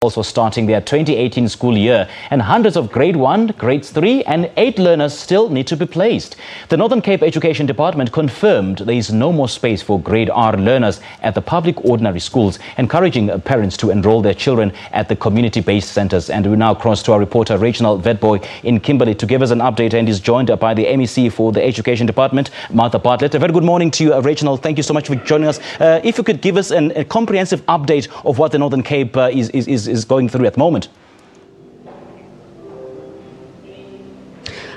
Also starting their 2018 school year, and hundreds of grade 1, grades 3 and 8 learners still need to be placed. The Northern Cape Education Department confirmed there is no more space for grade R learners at the public ordinary schools, encouraging parents to enroll their children at the community-based centres. And we now cross to our reporter Reginald Witbooi in Kimberley to give us an update, and is joined by the MEC for the Education Department, Martha Bartlett. A very good morning to you, Reginald. Thank you so much for joining us. If you could give us a comprehensive update of what the Northern Cape is going through at the moment.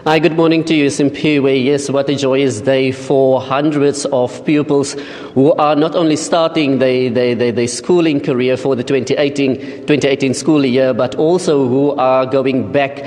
Hi, good morning to you, Simpiwe. Yes, what a joyous day for hundreds of pupils who are not only starting their schooling career for the 2018 school year, but also who are going back.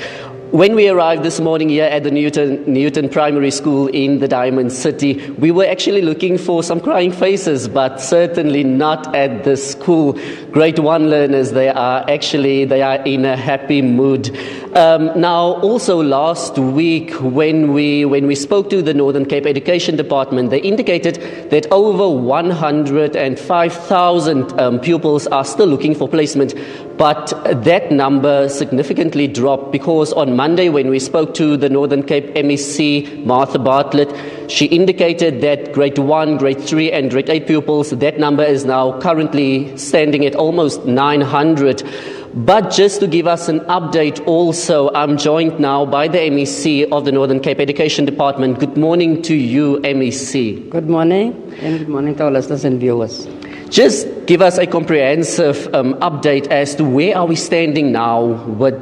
When we arrived this morning here at the Newton Primary School in the Diamond City, we were actually looking for some crying faces, but certainly not at the school. Grade 1 learners, they are in a happy mood. Now, also last week, when we spoke to the Northern Cape Education Department, they indicated that over 105,000 pupils are still looking for placement, but that number significantly dropped because on Monday, when we spoke to the Northern Cape MEC, Martha Bartlett, she indicated that grade 1, grade 3 and grade 8 pupils, that number is now currently standing at almost 900. But just to give us an update also, I'm joined now by the MEC of the Northern Cape Education Department. Good morning to you, MEC. Good morning, and good morning to our listeners and viewers. Just give us a comprehensive update as to where are we standing now with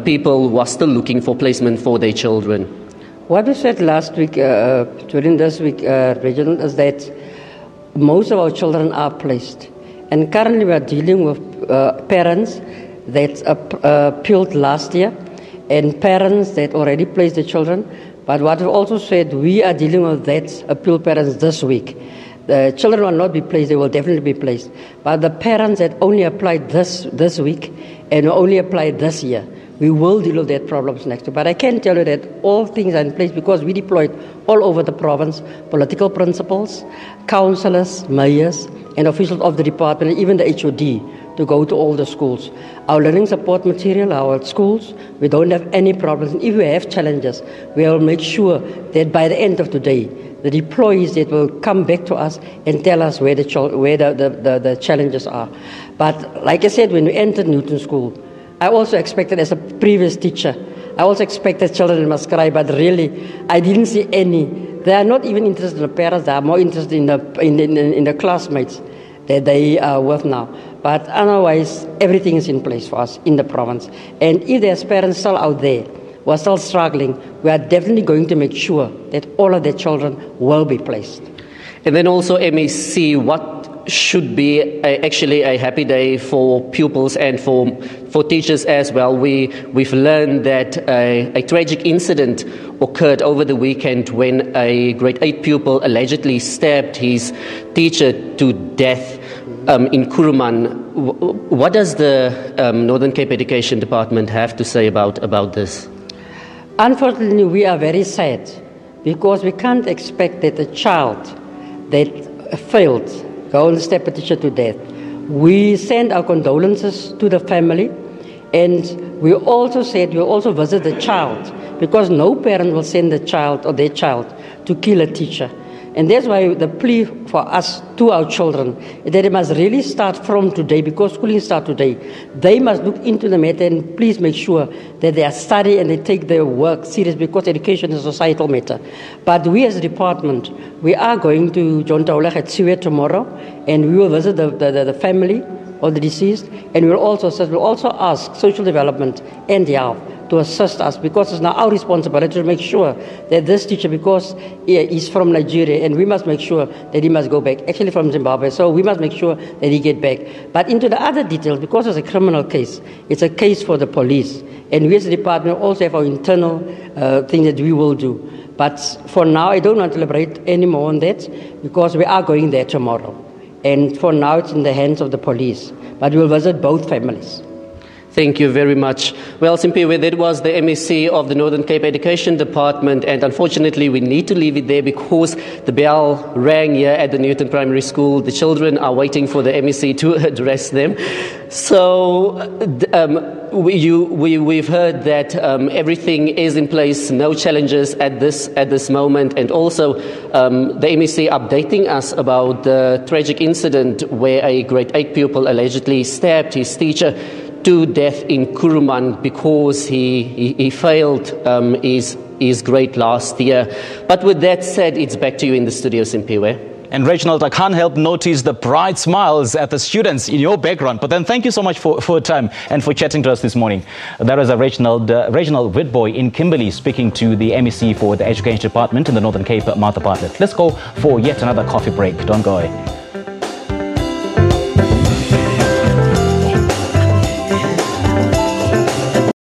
people who are still looking for placement for their children. What we said last week, during this week, Reginald, is that most of our children are placed. And currently we are dealing with parents that appealed last year and parents that already placed their children. But what we also said, we are dealing with that appeal parents this week. The children will not be placed, they will definitely be placed. But the parents that only applied this week and only applied this year, we will deal with that problems next week. But I can tell you that all things are in place because we deployed all over the province political principals, councillors, mayors, and officials of the department, even the HOD, to go to all the schools. Our learning support material, our schools, we don't have any problems. And if we have challenges, we will make sure that by the end of today, the deployees that will come back to us and tell us where the challenges are. But like I said, when we entered Newton School, I also expected, as a previous teacher, I also expected children must cry, but really, I didn't see any. They are not even interested in the parents, they are more interested in the classmates that they are with now. But otherwise, everything is in place for us in the province. And if there's parents still out there who are still struggling, we are definitely going to make sure that all of their children will be placed. And then also, MEC, what should be actually a happy day for pupils and for teachers as well? We've learned that a tragic incident occurred over the weekend when a grade 8 pupil allegedly stabbed his teacher to death in Kuruman. What does the Northern Cape Education Department have to say about this? Unfortunately, we are very sad because we can't expect that a child that failed go and stab a teacher to death. We send our condolences to the family, and we also said we'll also visit the child because no parent will send the child or their child to kill a teacher. And that's why the plea for us to our children is that they must really start from today, because schooling starts today. They must look into the matter and please make sure that they are studying and they take their work serious, because education is a societal matter. But we as a department, we are going to John Taulach at Siwe tomorrow, and we will visit the family of the deceased, and we'll also ask social development and the health to assist us, because it's now our responsibility to make sure that this teacher, because he's from Nigeria, and we must make sure that he must go back, actually from Zimbabwe, so we must make sure that he get back. But into the other details, because it's a criminal case, it's a case for the police, and we as a department also have our internal thing that we will do. But for now, I don't want to elaborate any more on that, because we are going there tomorrow. And for now, it's in the hands of the police. But we will visit both families. Thank you very much. Well, Simpiwe, that was the MEC of the Northern Cape Education Department, and unfortunately we need to leave it there because the bell rang here at the Newton Primary School. The children are waiting for the MEC to address them. So we've heard that everything is in place, no challenges at this moment, and also the MEC updating us about the tragic incident where a grade 8 pupil allegedly stabbed his teacher to death in Kuruman because he failed his grade last year. But with that said, it's back to you in the studio, Simpiwe. And Reginald, I can't help notice the bright smiles at the students in your background. But then thank you so much for your time and for chatting to us this morning. That was Reginald Witbooi in Kimberley speaking to the MEC for the Education Department in the Northern Cape, Martha Bartlett. Let's go for yet another coffee break. Don't go away.